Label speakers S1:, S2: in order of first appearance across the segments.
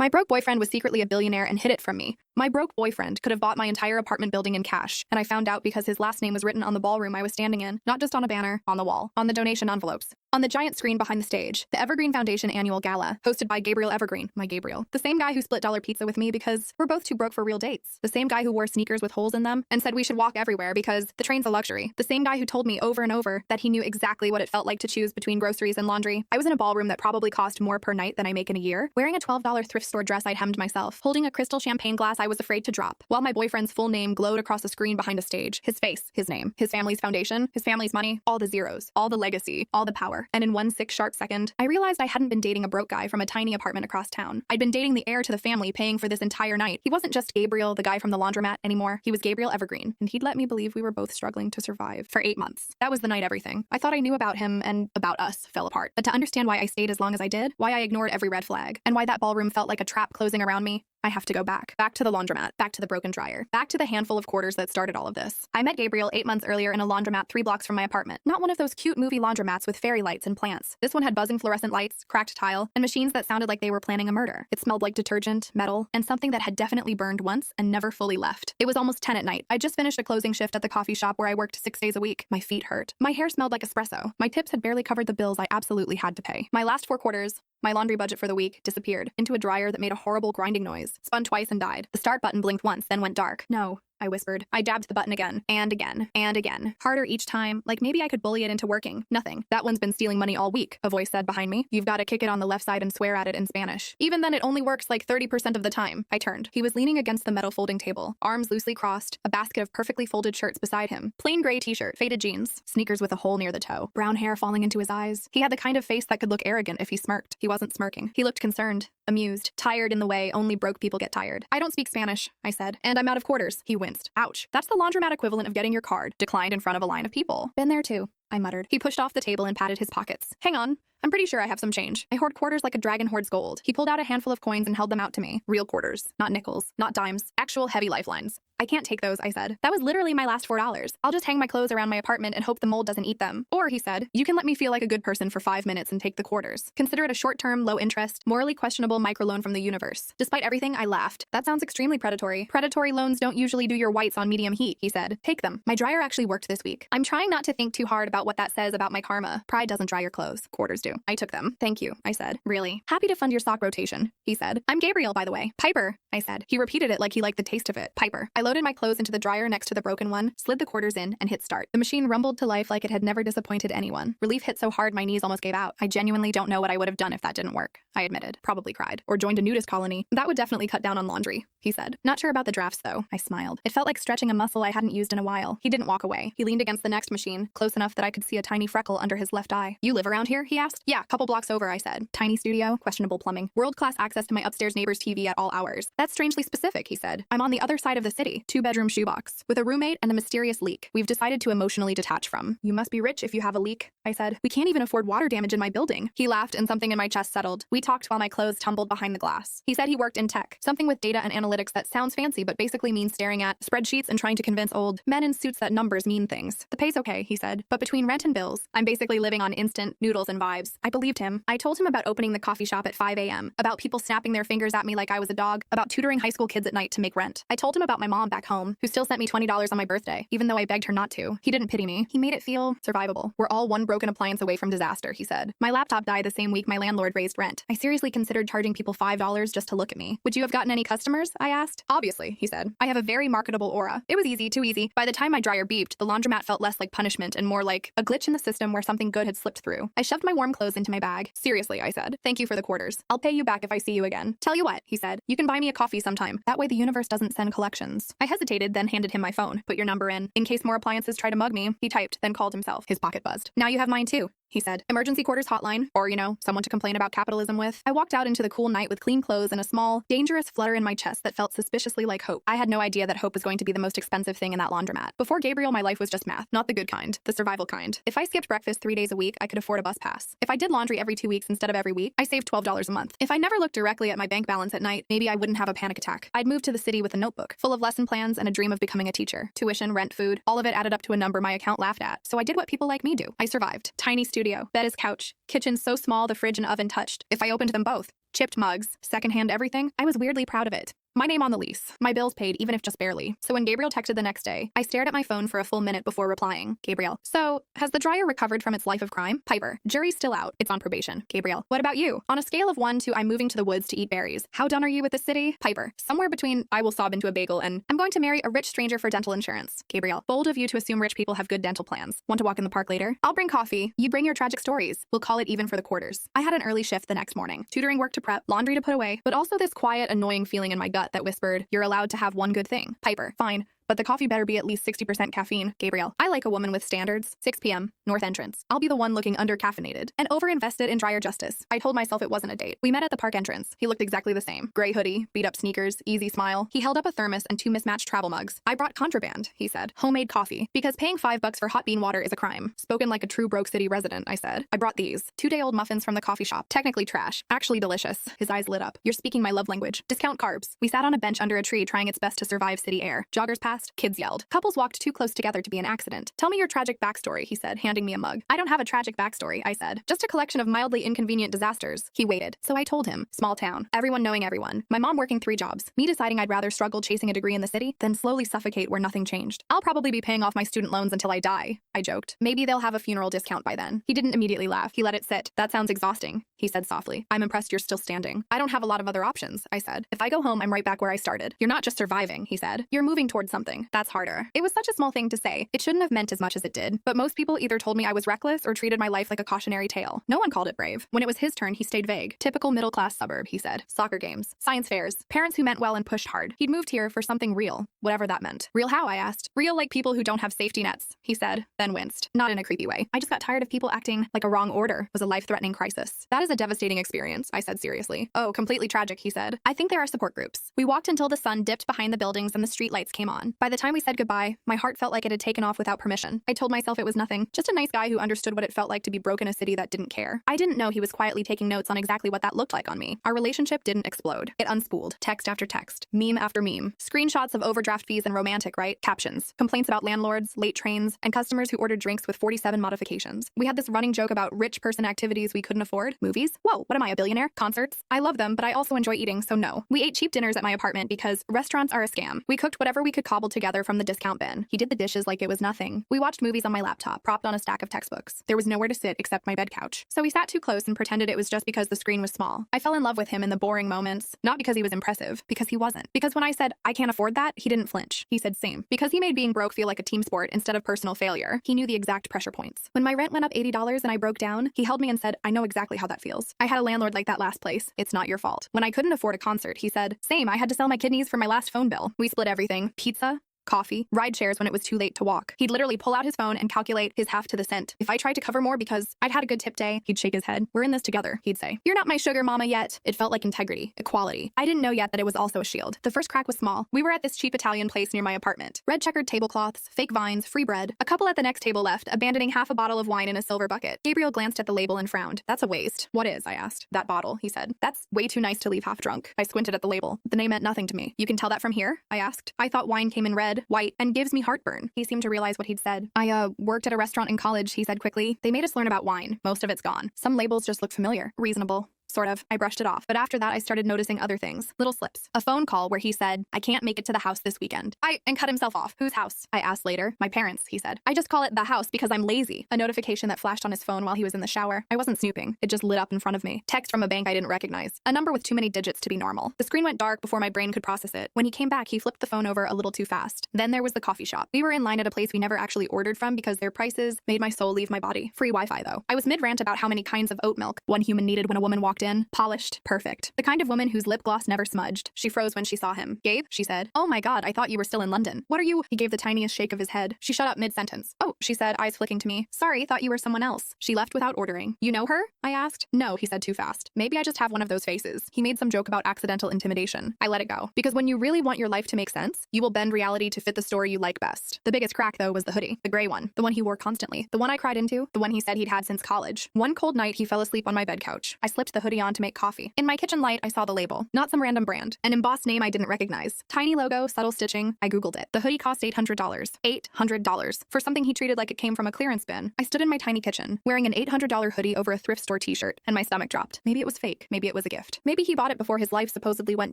S1: My broke boyfriend was secretly a billionaire and hid it from me. My broke boyfriend could have bought my entire apartment building in cash, and I found out because his last name was written on the ballroom I was standing in, not just on a banner, on the wall, on the donation envelopes. On the giant screen behind the stage, the Evergreen Foundation annual gala, hosted by Gabriel Evergreen, my Gabriel. The same guy who split dollar pizza with me because we're both too broke for real dates. The same guy who wore sneakers with holes in them and said we should walk everywhere because the train's a luxury. The same guy who told me over and over that he knew exactly what it felt like to choose between groceries and laundry. I was in a ballroom that probably cost more per night than I make in a year, wearing a $12 thrift store dress I'd hemmed myself, holding a crystal champagne glass I was afraid to drop, while my boyfriend's full name glowed across the screen behind a stage. His face, his name, his family's foundation, his family's money, all the zeros, all the legacy, all the power. And in 1 sharp second, I realized I hadn't been dating a broke guy from a tiny apartment across town. I'd been dating the heir to the family paying for this entire night. He wasn't just Gabriel, the guy from the laundromat, anymore. He was Gabriel Evergreen, and he'd let me believe we were both struggling to survive for 8 months. That was the night everything I thought I knew about him and about us fell apart. But to understand why I stayed as long as I did, why I ignored every red flag, and why that ballroom felt like a trap closing around me, I have to go back. Back to the laundromat, back to the broken dryer, back to the handful of quarters that started all of this. I met Gabriel 8 months earlier in a laundromat 3 blocks from my apartment. Not one of those cute movie laundromats with fairy lights and plants. This one had buzzing fluorescent lights, cracked tile, and machines that sounded like they were planning a murder. It smelled like detergent, metal, and something that had definitely burned once and never fully left. It was almost 10 at night. I just finished a closing shift at the coffee shop where I worked 6 days a week. My feet hurt. My hair smelled like espresso. My tips had barely covered the bills I absolutely had to pay. My last 4 quarters, my laundry budget for the week, disappeared into a dryer that made a horrible grinding noise, spun twice and died. The start button blinked once, then went dark. No, I whispered. I dabbed the button again, and again, and again. Harder each time, like maybe I could bully it into working. Nothing. That one's been stealing money all week, a voice said behind me. You've got to kick it on the left side and swear at it in Spanish. Even then, it only works like 30% of the time. I turned. He was leaning against the metal folding table, arms loosely crossed, a basket of perfectly folded shirts beside him. Plain gray t-shirt, faded jeans, sneakers with a hole near the toe, brown hair falling into his eyes. He had the kind of face that could look arrogant if he smirked. He wasn't smirking. He looked concerned, amused, tired in the way only broke people get tired. I don't speak Spanish, I said, and I'm out of quarters. He winced. Ouch. That's the laundromat equivalent of getting your card declined in front of a line of people. Been there too, I muttered. He pushed off the table and patted his pockets. Hang on. I'm pretty sure I have some change. I hoard quarters like a dragon hoards gold. He pulled out a handful of coins and held them out to me. Real quarters, not nickels, not dimes, actual heavy lifelines. I can't take those, I said. That was literally my last $4. I'll just hang my clothes around my apartment and hope the mold doesn't eat them. Or, he said, you can let me feel like a good person for 5 minutes and take the quarters. Consider it a short-term, low-interest, morally questionable microloan from the universe. Despite everything, I laughed. That sounds extremely predatory. Predatory loans don't usually do your whites on medium heat, he said. Take them. My dryer actually worked this week. I'm trying not to think too hard about what that says about my karma. Pride doesn't dry your clothes. Quarters do. I took them. Thank you, I said. Really? Happy to fund your sock rotation, he said. I'm Gabriel, by the way. Piper, I said. He repeated it like he liked the taste of it. Piper. I loaded my clothes into the dryer next to the broken one, slid the quarters in, and hit start. The machine rumbled to life like it had never disappointed anyone. Relief hit so hard my knees almost gave out. I genuinely don't know what I would have done if that didn't work, I admitted. Probably cried. Or joined a nudist colony. That would definitely cut down on laundry, he said. Not sure about the drafts, though, I smiled. It felt like stretching a muscle I hadn't used in a while. He didn't walk away. He leaned against the next machine, close enough that I could see a tiny freckle under his left eye. You live around here? He asked. Yeah, couple blocks over, I said. Tiny studio, questionable plumbing, world-class access to my upstairs neighbor's TV at all hours. That's strangely specific, he said. I'm on the other side of the city, 2-bedroom shoebox, with a roommate and a mysterious leak we've decided to emotionally detach from. You must be rich if you have a leak, I said. We can't even afford water damage in my building. He laughed and something in my chest settled. We talked while my clothes tumbled behind the glass. He said he worked in tech, something with data and analytics that sounds fancy but basically means staring at spreadsheets and trying to convince old men in suits that numbers mean things. The pay's okay, he said, but between rent and bills, I'm basically living on instant noodles and vibes. I believed him. I told him about opening the coffee shop at 5 a.m., about people snapping their fingers at me like I was a dog, about tutoring high school kids at night to make rent. I told him about my mom back home, who still sent me $20 on my birthday, even though I begged her not to. He didn't pity me. He made it feel survivable. We're all one broken appliance away from disaster, he said. My laptop died the same week my landlord raised rent. I seriously considered charging people $5 just to look at me. Would you have gotten any customers? I asked. Obviously, he said. I have a very marketable aura. It was easy, too easy. By the time my dryer beeped, the laundromat felt less like punishment and more like a glitch in the system where something good had slipped through. I shoved my warm clothes into my bag. Seriously, I said. Thank you for the quarters. I'll pay you back if I see you again. Tell you what, he said. You can buy me a coffee sometime. That way the universe doesn't send collections. I hesitated, then handed him my phone. Put your number in case more appliances try to mug me. He typed, then called himself. His pocket buzzed. Now you have mine too, he said. Emergency quarters hotline, or, someone to complain about capitalism with. I walked out into the cool night with clean clothes and a small, dangerous flutter in my chest that felt suspiciously like hope. I had no idea that hope was going to be the most expensive thing in that laundromat. Before Gabriel, my life was just math. Not the good kind, the survival kind. If I skipped breakfast 3 days a week, I could afford a bus pass. If I did laundry every 2 weeks instead of every week, I saved $12 a month. If I never looked directly at my bank balance at night, maybe I wouldn't have a panic attack. I'd move to the city with a notebook, full of lesson plans and a dream of becoming a teacher. Tuition, rent, food, all of it added up to a number my account laughed at. So I did what people like me do. I survived. Tiny studio, bed as couch, kitchen so small the fridge and oven touched. If I opened them both, chipped mugs, secondhand everything. I was weirdly proud of it. My name on the lease. My bills paid, even if just barely. So when Gabriel texted the next day, I stared at my phone for a full minute before replying. Gabriel: so, has the dryer recovered from its life of crime? Piper: jury's still out. It's on probation. Gabriel: what about you? On a scale of 1 to I'm moving to the woods to eat berries, how done are you with the city? Piper: somewhere between I will sob into a bagel and I'm going to marry a rich stranger for dental insurance. Gabriel: bold of you to assume rich people have good dental plans. Want to walk in the park later? I'll bring coffee. You bring your tragic stories. We'll call it even for the quarters. I had an early shift the next morning. Tutoring work to prep, laundry to put away, but also this quiet, annoying feeling in my gut that whispered, you're allowed to have one good thing. Piper: fine, but the coffee better be at least 60% caffeine. Gabriel: I like a woman with standards. 6 p.m., north entrance. I'll be the one looking under-caffeinated and over-invested in dryer justice. I told myself it wasn't a date. We met at the park entrance. He looked exactly the same. Gray hoodie, beat-up sneakers, easy smile. He held up a thermos and 2 mismatched travel mugs. I brought contraband, he said. Homemade coffee. Because paying $5 for hot bean water is a crime. Spoken like a true Broke City resident, I said. I brought these. 2-day-old muffins from the coffee shop. Technically trash. Actually delicious. His eyes lit up. You're speaking my love language. Discount carbs. We sat on a bench under a tree trying its best to survive city air. Joggers passed. Kids yelled. Couples walked too close together to be an accident. Tell me your tragic backstory, he said, handing me a mug. I don't have a tragic backstory, I said. Just a collection of mildly inconvenient disasters. He waited. So I told him. Small town. Everyone knowing everyone. My mom working 3 jobs. Me deciding I'd rather struggle chasing a degree in the city than slowly suffocate where nothing changed. I'll probably be paying off my student loans until I die, I joked. Maybe they'll have a funeral discount by then. He didn't immediately laugh. He let it sit. That sounds exhausting, he said softly. I'm impressed you're still standing. I don't have a lot of other options, I said. If I go home, I'm right back where I started. You're not just surviving, he said. You're moving towards something. That's harder. It was such a small thing to say. It shouldn't have meant as much as it did, but most people either told me I was reckless or treated my life like a cautionary tale. No one called it brave. When it was his turn, he stayed vague. Typical middle-class suburb, he said. Soccer games, science fairs, parents who meant well and pushed hard. He'd moved here for something real, whatever that meant. Real how, I asked. Real like people who don't have safety nets, he said, then winced. Not in a creepy way. I just got tired of people acting like a wrong order was a life-threatening crisis. That is a devastating experience, I said seriously. Oh, completely tragic, he said. I think there are support groups. We walked until the sun dipped behind the buildings and the streetlights came on. By the time we said goodbye, my heart felt like it had taken off without permission. I told myself it was nothing, just a nice guy who understood what it felt like to be broke in a city that didn't care. I didn't know he was quietly taking notes on exactly what that looked like on me. Our relationship didn't explode. It unspooled, text after text, meme after meme. Screenshots of overdraft fees and romantic, right? Captions. Complaints about landlords, late trains, and customers who ordered drinks with 47 modifications. We had this running joke about rich person activities we couldn't afford. Movies? Whoa, what am I, a billionaire? Concerts? I love them, but I also enjoy eating, so no. We ate cheap dinners at my apartment because restaurants are a scam. We cooked whatever we could cobble together from the discount bin. He did the dishes like it was nothing. We watched movies on my laptop, propped on a stack of textbooks. There was nowhere to sit except my bed couch. So we sat too close and pretended it was just because the screen was small. I fell in love with him in the boring moments, not because he was impressive, because he wasn't. Because when I said, I can't afford that, he didn't flinch. He said same. Because he made being broke feel like a team sport instead of personal failure. He knew the exact pressure points. When my rent went up $80 and I broke down, he held me and said, I know exactly how that feels. I had a landlord like that last place. It's not your fault. When I couldn't afford a concert, he said, same, I had to sell my kidneys for my last phone bill. We split everything. Pizza, coffee, ride shares when it was too late to walk. He'd literally pull out his phone and calculate his half to the cent. If I tried to cover more because I'd had a good tip day, he'd shake his head. We're in this together, he'd say. You're not my sugar mama yet. It felt like integrity, equality. I didn't know yet that it was also a shield. The first crack was small. We were at this cheap Italian place near my apartment. Red checkered tablecloths, fake vines, free bread. A couple at the next table left, abandoning half a bottle of wine in a silver bucket. Gabriel glanced at the label and frowned. That's a waste. What is? I asked. That bottle, he said. That's way too nice to leave half drunk. I squinted at the label. The name meant nothing to me. You can tell that from here? I asked. I thought wine came in red, white, and gives me heartburn. He seemed to realize what he'd said. I worked at a restaurant in college, he said quickly. They made us learn about wine. Most of it's gone. Some labels just look familiar. Reasonable. Sort of. I brushed it off. But after that, I started noticing other things. Little slips. A phone call where he said, I can't make it to the house this weekend. And cut himself off. Whose house? I asked later. My parents, he said. I just call it the house because I'm lazy. A notification that flashed on his phone while he was in the shower. I wasn't snooping. It just lit up in front of me. Text from a bank I didn't recognize. A number with too many digits to be normal. The screen went dark before my brain could process it. When he came back, he flipped the phone over a little too fast. Then there was the coffee shop. We were in line at a place we never actually ordered from because their prices made my soul leave my body. Free Wi-Fi though. I was mid-rant about how many kinds of oat milk one human needed when a woman walked in. Polished. Perfect. The kind of woman whose lip gloss never smudged. She froze when she saw him. Gabe, she said. Oh my god, I thought you were still in London. What are you? He gave the tiniest shake of his head. She shut up mid-sentence. Oh, she said, eyes flicking to me. Sorry, thought you were someone else. She left without ordering. You know her? I asked. No, he said too fast. Maybe I just have one of those faces. He made some joke about accidental intimidation. I let it go. Because when you really want your life to make sense, you will bend reality to fit the story you like best. The biggest crack, though, was the hoodie. The gray one. The one he wore constantly. The one I cried into. The one he said he'd had since college. One cold night, he fell asleep on my bed couch. I slipped the hoodie hoodie on to make coffee. In my kitchen light, I saw the label, not some random brand, an embossed name I didn't recognize. Tiny logo, subtle stitching. I Googled it. The hoodie cost $800. $800 for something he treated like it came from a clearance bin. I stood in my tiny kitchen, wearing an $800 hoodie over a thrift store t-shirt, and my stomach dropped. Maybe it was fake. Maybe it was a gift. Maybe he bought it before his life supposedly went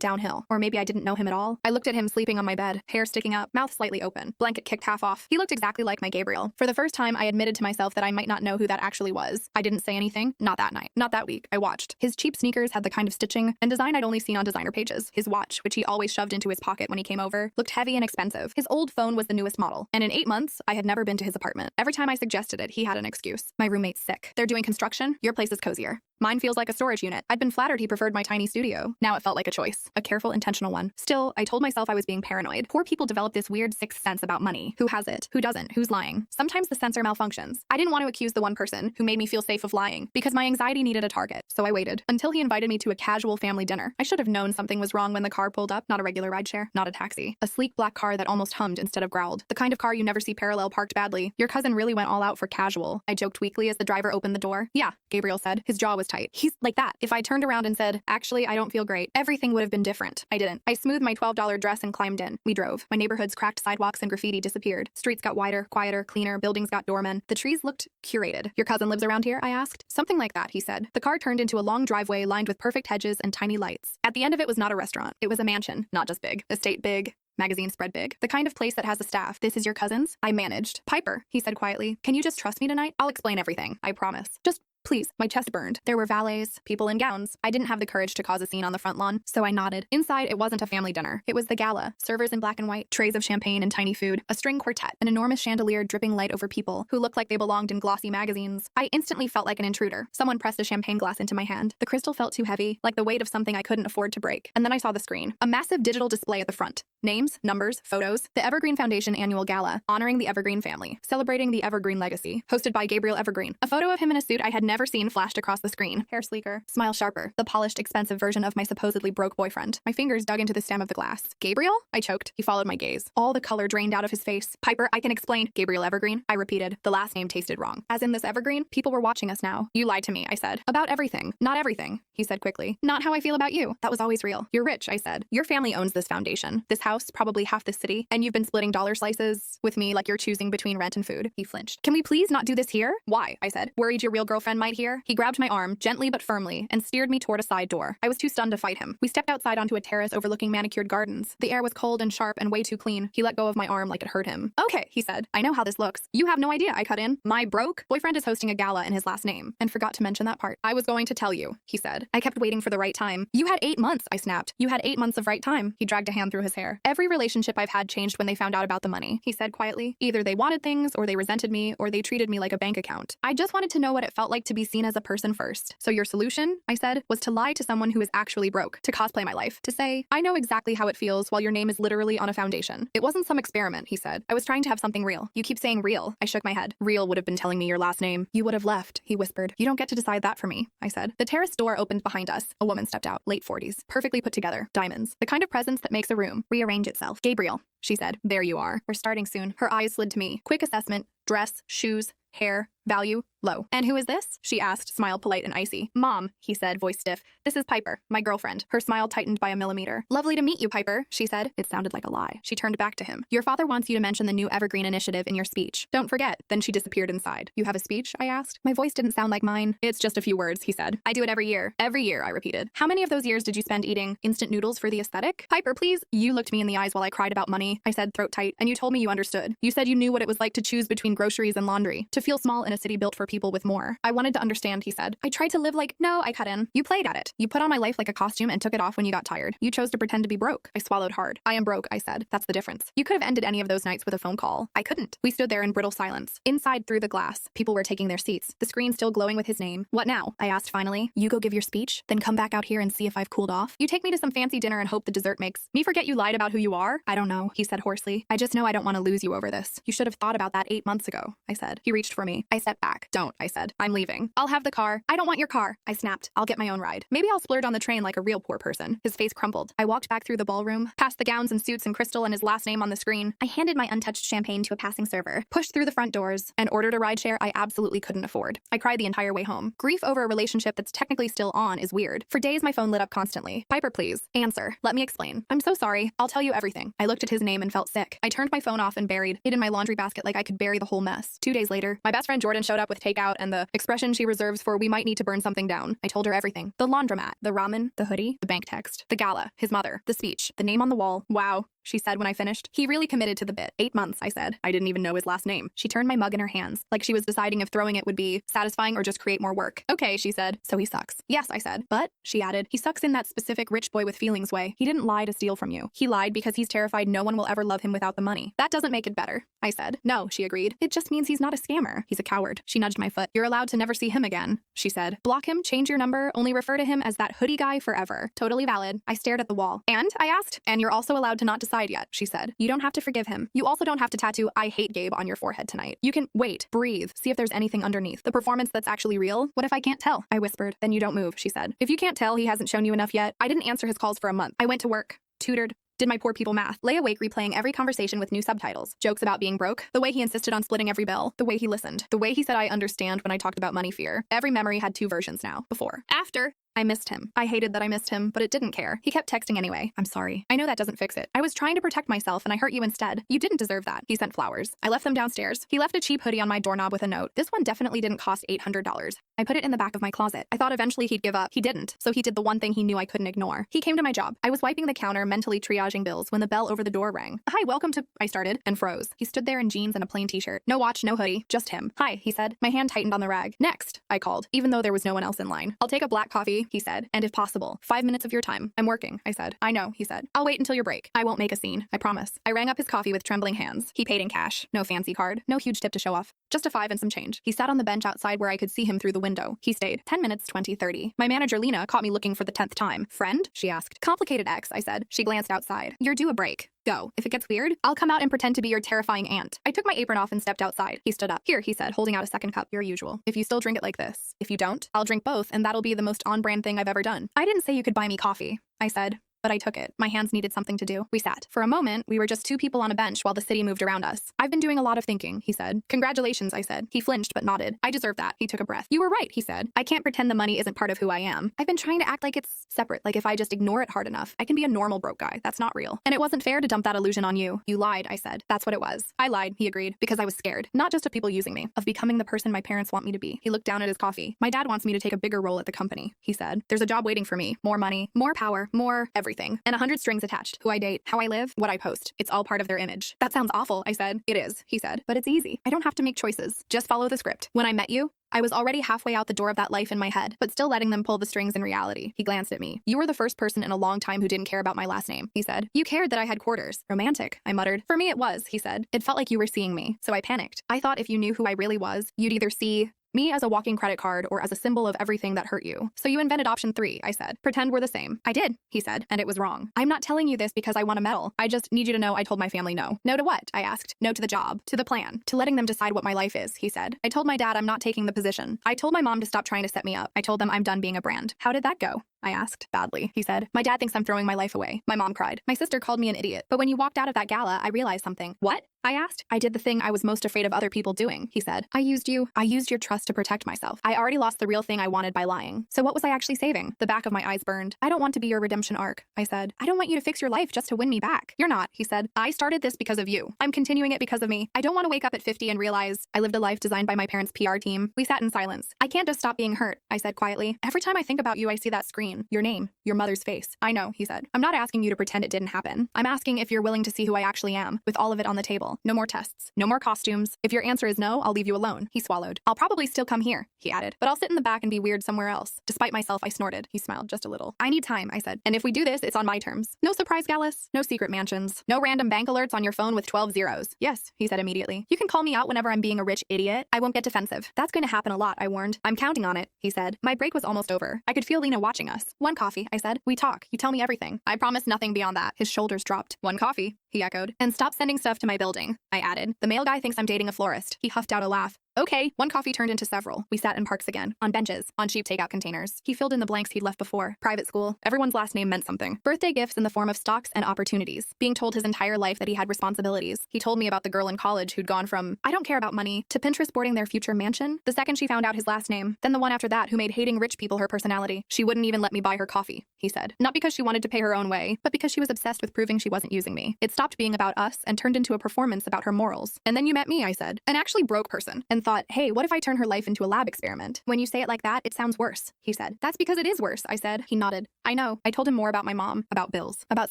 S1: downhill. Or maybe I didn't know him at all. I looked at him sleeping on my bed, hair sticking up, mouth slightly open, blanket kicked half off. He looked exactly like my Gabriel. For the first time, I admitted to myself that I might not know who that actually was. I didn't say anything. Not that night. Not that week. I watched. His cheap sneakers had the kind of stitching and design I'd only seen on designer pages. His watch, which he always shoved into his pocket when he came over, looked heavy and expensive. His old phone was the newest model. And in 8 months, I had never been to his apartment. Every time I suggested it, he had an excuse. My roommate's sick. They're doing construction. Your place is cozier. Mine feels like a storage unit. I'd been flattered he preferred my tiny studio. Now it felt like a choice. A careful, intentional one. Still, I told myself I was being paranoid. Poor people develop this weird sixth sense about money. Who has it? Who doesn't? Who's lying? Sometimes the sensor malfunctions. I didn't want to accuse the one person who made me feel safe of lying because my anxiety needed a target. So I waited until he invited me to a casual family dinner. I should have known something was wrong when the car pulled up. Not a regular rideshare, not a taxi. A sleek black car that almost hummed instead of growled. The kind of car you never see parallel parked badly. Your cousin really went all out for casual. I joked weakly as the driver opened the door. Yeah, Gabriel said. His jaw was tight. He's like that. If I turned around and said, actually, I don't feel great, everything would have been different. I didn't. I smoothed my $12 dress and climbed in. We drove. My neighborhood's cracked sidewalks and graffiti disappeared. Streets got wider, quieter, cleaner. Buildings got doormen. The trees looked curated. Your cousin lives around here? I asked. Something like that, he said. The car turned into a long driveway lined with perfect hedges and tiny lights. At the end of it was not a restaurant. It was a mansion. Not just big. Estate big. Magazine spread big. The kind of place that has a staff. This is your cousin's? I managed. Piper, he said quietly. Can you just trust me tonight? I'll explain everything. I promise. Just please. My chest burned. There were valets, people in gowns. I didn't have the courage to cause a scene on the front lawn, so I nodded. Inside, it wasn't a family dinner. It was the gala. Servers in black and white, trays of champagne and tiny food, a string quartet, an enormous chandelier dripping light over people who looked like they belonged in glossy magazines. I instantly felt like an intruder. Someone pressed a champagne glass into my hand. The crystal felt too heavy, like the weight of something I couldn't afford to break. And then I saw the screen. A massive digital display at the front. Names, numbers, photos. The Evergreen Foundation Annual Gala, honoring the Evergreen family, celebrating the Evergreen legacy, hosted by Gabriel Evergreen. A photo of him in a suit I had never seen flashed across the screen. Hair sleeker, smile sharper, the polished, expensive version of my supposedly broke boyfriend. My fingers dug into the stem of the glass. Gabriel? I choked. He followed my gaze. All the color drained out of his face. Piper, I can explain. Gabriel Evergreen? I repeated. The last name tasted wrong. As in this Evergreen? People were watching us now. You lied to me, I said. About everything. Not everything, he said quickly. Not how I feel about you. That was always real. You're rich, I said. Your family owns this foundation. This house, probably half this city, and you've been splitting dollar slices with me like you're choosing between rent and food. He flinched. Can we please not do this here? Why? I said. Worried your real girlfriend might hear? He grabbed my arm, gently but firmly, and steered me toward a side door. I was too stunned to fight him. We stepped outside onto a terrace overlooking manicured gardens. The air was cold and sharp and way too clean. He let go of my arm like it hurt him. Okay, he said. I know how this looks. You have no idea, I cut in. My broke boyfriend is hosting a gala in his last name, and forgot to mention that part. I was going to tell you, he said. I kept waiting for the right time. You had 8 months, I snapped. You had 8 months of right time. He dragged a hand through his hair. Every relationship I've had changed when they found out about the money, he said quietly. Either they wanted things, or they resented me, or they treated me like a bank account. I just wanted to know what it felt like to be seen as a person first. So your solution, I said, was to lie to someone who is actually broke, to cosplay my life, to say, I know exactly how it feels while your name is literally on a foundation. It wasn't some experiment, he said. I was trying to have something real. You keep saying real. I shook my head. Real would have been telling me your last name. You would have left, he whispered. You don't get to decide that for me, I said. The terrace door opened behind us. A woman stepped out, late 40s, perfectly put together, diamonds, the kind of presence that makes a room rearrange itself. Gabriel, she said. There you are. We're starting soon. Her eyes slid to me. Quick assessment, dress, shoes, hair, value, low. And who is this? She asked, smile polite and icy. Mom, he said, voice stiff. This is Piper, my girlfriend. Her smile tightened by a millimeter. Lovely to meet you, Piper, she said. It sounded like a lie. She turned back to him. Your father wants you to mention the new Evergreen initiative in your speech. Don't forget. Then she disappeared inside. You have a speech? I asked. My voice didn't sound like mine. It's just a few words, he said. I do it every year. Every year, I repeated. How many of those years did you spend eating instant noodles for the aesthetic? Piper, please. You looked me in the eyes while I cried about money, I said, throat tight, and you told me you understood. You said you knew what it was like to choose between groceries and laundry, to feel small in a city built for people with more. I wanted to understand, he said. I tried to live like, no, I cut in. You played at it. You put on my life like a costume and took it off when you got tired. You chose to pretend to be broke. I swallowed hard. I am broke, I said. That's the difference. You could have ended any of those nights with a phone call. I couldn't. We stood there in brittle silence. Inside, through the glass, people were taking their seats, the screen still glowing with his name. What now? I asked finally. You go give your speech, then come back out here and see if I've cooled off. You take me to some fancy dinner and hope the dessert makes me forget you lied about who you are? I don't know, he said hoarsely. I just know I don't want to lose you over this. You should have thought about that 8 months ago, I said. He reached for me. I stepped back. Don't, I said. I'm leaving. I'll have the car. I don't want your car. I snapped. I'll get my own ride. Maybe I'll splurge on the train like a real poor person. His face crumpled. I walked back through the ballroom, past the gowns and suits and Crystal and his last name on the screen. I handed my untouched champagne to a passing server, pushed through the front doors, and ordered a rideshare I absolutely couldn't afford. I cried the entire way home. Grief over a relationship that's technically still on is weird. For days, my phone lit up constantly. Piper, please. Answer. Let me explain. I'm so sorry. I'll tell you everything. I looked at his name and felt sick. I turned my phone off and buried it in my laundry basket like I could bury the whole mess. 2 days later, my best friend Jordan showed up with takeout and the expression she reserves for we might need to burn something down. I told her everything. The laundromat, the ramen, the hoodie, the bank text, the gala, his mother, the speech, the name on the wall. Wow, she said when I finished. He really committed to the bit. 8 months, I said. I didn't even know his last name. She turned my mug in her hands, like she was deciding if throwing it would be satisfying or just create more work. Okay, she said. So he sucks. Yes, I said. But, she added, he sucks in that specific rich boy with feelings way. He didn't lie to steal from you. He lied because he's terrified no one will ever love him without the money. That doesn't make it better, I said. No, she agreed. It just means he's not a scammer. He's a coward. She nudged my foot. You're allowed to never see him again, she said. Block him, change your number, only refer to him as that hoodie guy forever. Totally valid. I stared at the wall. And, I asked, and you're also allowed to not decide yet, she said. You don't have to forgive him. You also don't have to tattoo I hate Gabe on your forehead tonight. You can wait, breathe, see if there's anything underneath. The performance that's actually real? What if I can't tell? I whispered. Then you don't move, she said. If you can't tell he hasn't shown you enough yet, I didn't answer his calls for a month. I went to work, tutored, did my poor people math, lay awake replaying every conversation with new subtitles, jokes about being broke, the way he insisted on splitting every bill, the way he listened, the way he said I understand when I talked about money fear. Every memory had 2 versions now. Before. After. I missed him. I hated that I missed him, but it didn't care. He kept texting anyway. I'm sorry. I know that doesn't fix it. I was trying to protect myself and I hurt you instead. You didn't deserve that. He sent flowers. I left them downstairs. He left a cheap hoodie on my doorknob with a note. This one definitely didn't cost $800. I put it in the back of my closet. I thought eventually he'd give up. He didn't. So he did the one thing he knew I couldn't ignore. He came to my job. I was wiping the counter, mentally triaging bills when the bell over the door rang. Hi, welcome to... I started and froze. He stood there in jeans and a plain t-shirt. No watch, no hoodie, just him. Hi, he said. My hand tightened on the rag. Next, I called, even though there was no one else in line. I'll take a black coffee, he said, and if possible, 5 minutes of your time. I'm working, I said. I know, he said. I'll wait until your break. I won't make a scene, I promise. I rang up his coffee with trembling hands. He paid in cash. No fancy card. No huge tip to show off. Just a 5 and some change. He sat on the bench outside where I could see him through the window. He stayed. 10 minutes, 20, 30. My manager, Lena, caught me looking for the 10th time. Friend? She asked. Complicated ex, I said. She glanced outside. You're due a break. Go. If it gets weird, I'll come out and pretend to be your terrifying aunt. I took my apron off and stepped outside. He stood up. Here, he said, holding out a second cup. Your usual. If you still drink it like this. If you don't, I'll drink both, and that'll be the most on-brand thing I've ever done. I didn't say you could buy me coffee, I said. But I took it. My hands needed something to do. We sat. For a moment, we were just 2 people on a bench while the city moved around us. I've been doing a lot of thinking, he said. Congratulations, I said. He flinched but nodded. I deserve that. He took a breath. You were right, he said. I can't pretend the money isn't part of who I am. I've been trying to act like it's separate, like if I just ignore it hard enough, I can be a normal broke guy. That's not real. And it wasn't fair to dump that illusion on you. You lied, I said. That's what it was. I lied, he agreed, because I was scared. Not just of people using me, of becoming the person my parents want me to be. He looked down at his coffee. My dad wants me to take a bigger role at the company, he said. There's a job waiting for me. More money, more power, more everything. And 100 strings attached. Who I date, how I live, what I post. It's all part of their image. That sounds awful, I said. It is, he said. But it's easy. I don't have to make choices. Just follow the script. When I met you, I was already halfway out the door of that life in my head, but still letting them pull the strings in reality. He glanced at me. You were the first person in a long time who didn't care about my last name, he said. You cared that I had quarters. Romantic, I muttered. For me it was, he said. It felt like you were seeing me, so I panicked. I thought if you knew who I really was, you'd either see me as a walking credit card or as a symbol of everything that hurt you. So you invented option 3, I said. Pretend we're the same. I did, he said, and it was wrong. I'm not telling you this because I want a medal. I just need you to know I told my family no. No to what? I asked. No to the job, to the plan, to letting them decide what my life is, he said. I told my dad I'm not taking the position. I told my mom to stop trying to set me up. I told them I'm done being a brand. How did that go? I asked. Badly, he said. My dad thinks I'm throwing my life away. My mom cried. My sister called me an idiot. But when you walked out of that gala, I realized something. What? I asked. I did the thing I was most afraid of other people doing, he said. I used your trust to protect myself. I already lost the real thing I wanted by lying. So what was I actually saving? The back of my eyes burned. I don't want to be your redemption arc, I said. I don't want you to fix your life just to win me back. You're not, he said. I started this because of you. I'm continuing it because of me. I don't want to wake up at 50 and realize I lived a life designed by my parents' PR team. We sat in silence. I can't just stop being hurt, I said quietly. Every time I think about you, I see that screen. Your name. Your mother's face. I know, he said. I'm not asking you to pretend it didn't happen. I'm asking if you're willing to see who I actually am, with all of it on the table. No more tests. No more costumes. If your answer is no, I'll leave you alone. He swallowed. I'll probably still come here, he added. But I'll sit in the back and be weird somewhere else. Despite myself, I snorted. He smiled just a little. I need time, I said. And if we do this, it's on my terms. No surprise galas. No secret mansions. No random bank alerts on your phone with 12 zeros. Yes, he said immediately. You can call me out whenever I'm being a rich idiot. I won't get defensive. That's going to happen a lot, I warned. I'm counting on it, he said. My break was almost over. I could feel Lena watching us. One coffee, I said. We talk. You tell me everything. I promise nothing beyond that. His shoulders dropped. One coffee, he echoed. And stop sending stuff to my building, I added. The mail guy thinks I'm dating a florist. He huffed out a laugh. Okay. One coffee turned into several. We sat in parks again, on benches, on cheap takeout containers. He filled in the blanks he'd left before. Private school. Everyone's last name meant something. Birthday gifts in the form of stocks and opportunities. Being told his entire life that he had responsibilities. He told me about the girl in college who'd gone from, I don't care about money, to Pinterest boarding their future mansion the second she found out his last name. Then the one after that who made hating rich people her personality. She wouldn't even let me buy her coffee, he said. Not because she wanted to pay her own way, but because she was obsessed with proving she wasn't using me. It stopped being about us and turned into a performance about her morals. And then you met me, I said. An actually broke person. And thought, hey, what if I turn her life into a lab experiment? When you say it like that, it sounds worse, he said. That's because it is worse, I said. He nodded. I know. I told him more about my mom, about bills, about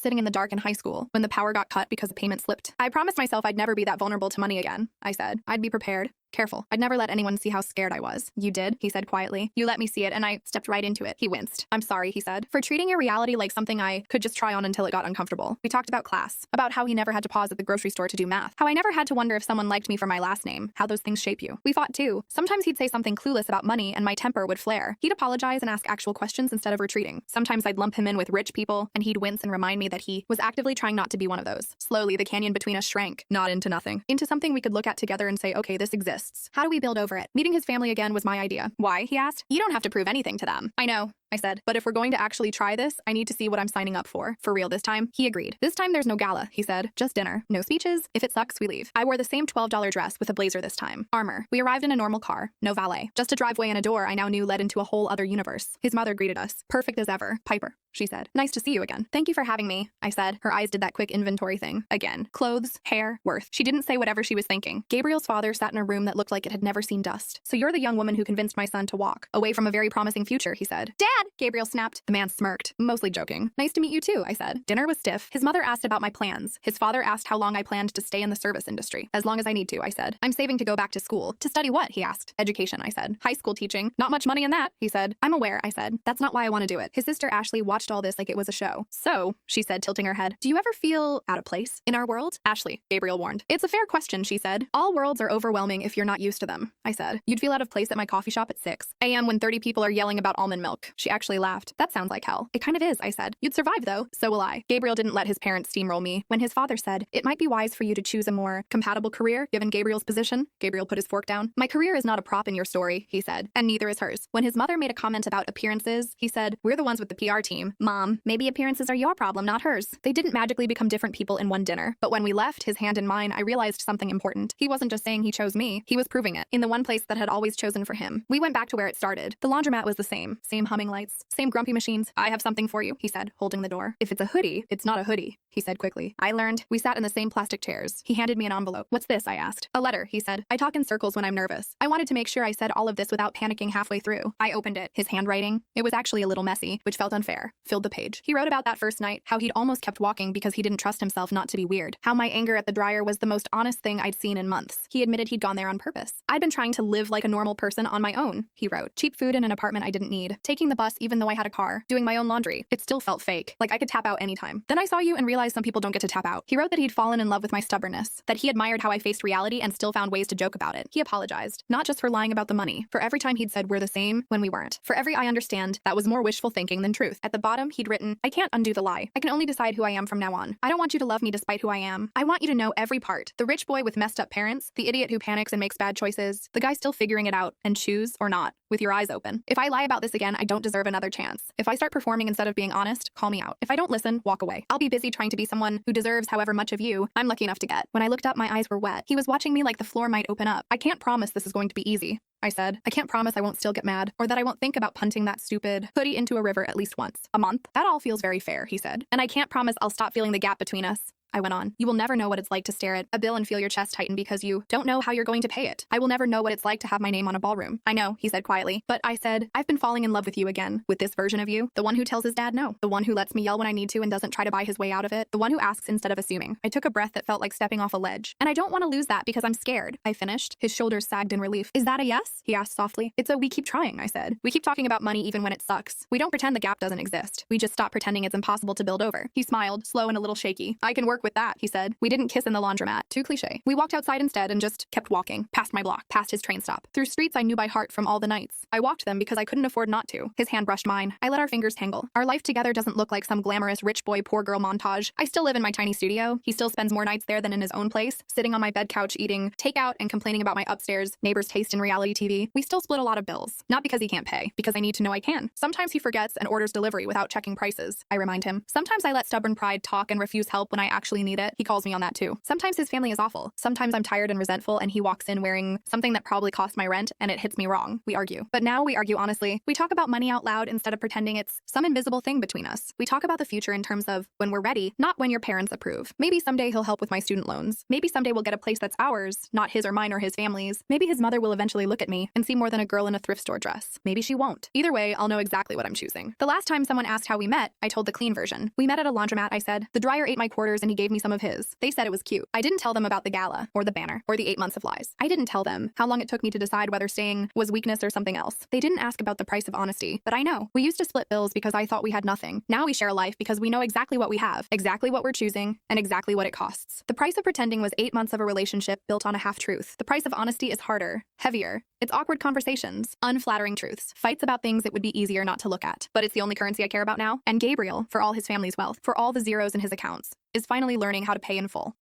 S1: sitting in the dark in high school when the power got cut because a payment slipped. I promised myself I'd never be that vulnerable to money again, I said. I'd be prepared. Careful. I'd never let anyone see how scared I was. You did, he said quietly. You let me see it, and I stepped right into it. He winced. I'm sorry, he said, for treating your reality like something I could just try on until it got uncomfortable. We talked about class, about how he never had to pause at the grocery store to do math, how I never had to wonder if someone liked me for my last name, how those things shape you. We fought too. Sometimes he'd say something clueless about money, and my temper would flare. He'd apologize and ask actual questions instead of retreating. Sometimes I'd lump him in with rich people, and he'd wince and remind me that he was actively trying not to be one of those. Slowly, the canyon between us shrank, not into nothing, into something we could look at together and say, okay, this exists. How do we build over it? Meeting his family again was my idea. Why? He asked. You don't have to prove anything to them. I know, I said, but if we're going to actually try this, I need to see what I'm signing up for. For real this time? He agreed. This time there's no gala, he said. Just dinner. No speeches. If it sucks, we leave. I wore the same $12 dress with a blazer this time. Armor. We arrived in a normal car. No valet. Just a driveway and a door I now knew led into a whole other universe. His mother greeted us. Perfect as ever. Piper, she said. Nice to see you again. Thank you for having me, I said. Her eyes did that quick inventory thing. Again. Clothes, hair, worth. She didn't say whatever she was thinking. Gabriel's father sat in a room that looked like it had never seen dust. So you're the young woman who convinced my son to walk away from a very promising future, he said. Dad! Gabriel snapped. The man smirked, mostly joking. Nice to meet you too, I said. Dinner was stiff. His mother asked about my plans. His father asked how long I planned to stay in the service industry. As long as I need to, I said. I'm saving to go back to school. To study what? He asked. Education, I said. High school teaching. Not much money in that, he said. I'm aware, I said. That's not why I want to do it. His sister Ashley watched all this like it was a show. So, she said, tilting her head, do you ever feel out of place in our world? Ashley, Gabriel warned. It's a fair question, she said. All worlds are overwhelming if you're not used to them, I said. You'd feel out of place at my coffee shop at 6 a.m. when 30 people are yelling about almond milk. She actually laughed. That sounds like hell. It kind of is, I said. You'd survive, though. So will I. Gabriel didn't let his parents steamroll me. When his father said, it might be wise for you to choose a more compatible career, given Gabriel's position, Gabriel put his fork down. My career is not a prop in your story, he said, and neither is hers. When his mother made a comment about appearances, he said, we're the ones with the PR team. Mom, maybe appearances are your problem, not hers. They didn't magically become different people in one dinner. But when we left, his hand in mine, I realized something important. He wasn't just saying he chose me. He was proving it. In the one place that had always chosen for him. We went back to where it started. The laundromat was the same. Same humming lights. Same grumpy machines. I have something for you, he said, holding the door. If it's a hoodie, it's not a hoodie, he said quickly. I learned. We sat in the same plastic chairs. He handed me an envelope. What's this? I asked. A letter, he said. I talk in circles when I'm nervous. I wanted to make sure I said all of this without panicking halfway through. I opened it. His handwriting, it was actually a little messy, which felt unfair, filled the page. He wrote about that first night, how he'd almost kept walking because he didn't trust himself not to be weird. How my anger at the dryer was the most honest thing I'd seen in months. He admitted he'd gone there on purpose. I'd been trying to live like a normal person on my own, he wrote. Cheap food in an apartment I didn't need. Taking the bus even though I had a car. Doing my own laundry. It still felt fake. Like I could tap out anytime. Then I saw you and realized some people don't get to tap out. He wrote that he'd fallen in love with my stubbornness. That he admired how I faced reality and still found ways to joke about it. He apologized. Not just for lying about the money. For every time he'd said we're the same when we weren't. For every I understand, that was more wishful thinking than truth. At the bottom, he'd written, I can't undo the lie. I can only decide who I am from now on. I don't want you to love me despite who I am. I want you to know every part. The rich boy with messed up parents, the idiot who panics and makes bad choices, the guy still figuring it out and choose or not, with your eyes open. If I lie about this again, I don't deserve another chance. If I start performing instead of being honest, call me out. If I don't listen, walk away. I'll be busy trying to be someone who deserves however much of you I'm lucky enough to get. When I looked up, my eyes were wet. He was watching me like the floor might open up. I can't promise this is going to be easy, I said. I can't promise I won't still get mad, or that I won't think about punting that stupid hoodie into a river at least once a month. That all feels very fair, he said. And I can't promise I'll stop feeling the gap between us. I went on. You will never know what it's like to stare at a bill and feel your chest tighten because you don't know how you're going to pay it. I will never know what it's like to have my name on a ballroom. I know, he said quietly. But I said, I've been falling in love with you again. With this version of you. The one who tells his dad no. The one who lets me yell when I need to and doesn't try to buy his way out of it. The one who asks instead of assuming. I took a breath that felt like stepping off a ledge. And I don't want to lose that because I'm scared. I finished. His shoulders sagged in relief. Is that a yes? He asked softly. It's a we keep trying, I said. We keep talking about money even when it sucks. We don't pretend the gap doesn't exist. We just stop pretending it's impossible to build over. He smiled, slow and a little shaky. I can work with with that, he said. We didn't kiss in the laundromat. Too cliche. We walked outside instead and just kept walking. Past my block, past his train stop. Through streets I knew by heart from all the nights. I walked them because I couldn't afford not to. His hand brushed mine. I let our fingers tangle. Our life together doesn't look like some glamorous rich boy, poor girl montage. I still live in my tiny studio. He still spends more nights there than in his own place, sitting on my bed couch eating takeout and complaining about my upstairs neighbor's taste in reality TV. We still split a lot of bills. Not because he can't pay, because I need to know I can. Sometimes he forgets and orders delivery without checking prices. I remind him. Sometimes I let stubborn pride talk and refuse help when I actually need it. He calls me on that too. Sometimes his family is awful. Sometimes I'm tired and resentful and he walks in wearing something that probably cost my rent and it hits me wrong. We argue. But now we argue honestly. We talk about money out loud instead of pretending it's some invisible thing between us. We talk about the future in terms of when we're ready, not when your parents approve. Maybe someday he'll help with my student loans. Maybe someday we'll get a place that's ours, not his or mine or his family's. Maybe his mother will eventually look at me and see more than a girl in a thrift store dress. Maybe she won't. Either way, I'll know exactly what I'm choosing. The last time someone asked how we met, I told the clean version. We met at a laundromat, I said. The dryer ate my quarters and he gave me some of his. They said it was cute. I didn't tell them about the gala, or the banner, or the 8 months of lies. I didn't tell them how long it took me to decide whether staying was weakness or something else. They didn't ask about the price of honesty, but I know. We used to split bills because I thought we had nothing. Now we share a life because we know exactly what we have, exactly what we're choosing, and exactly what it costs. The price of pretending was 8 months of a relationship built on a half-truth. The price of honesty is harder, heavier. It's awkward conversations, unflattering truths, fights about things it would be easier not to look at. But it's the only currency I care about now. And Gabriel, for all his family's wealth, for all the zeros in his accounts, is finally learning how to pay in full.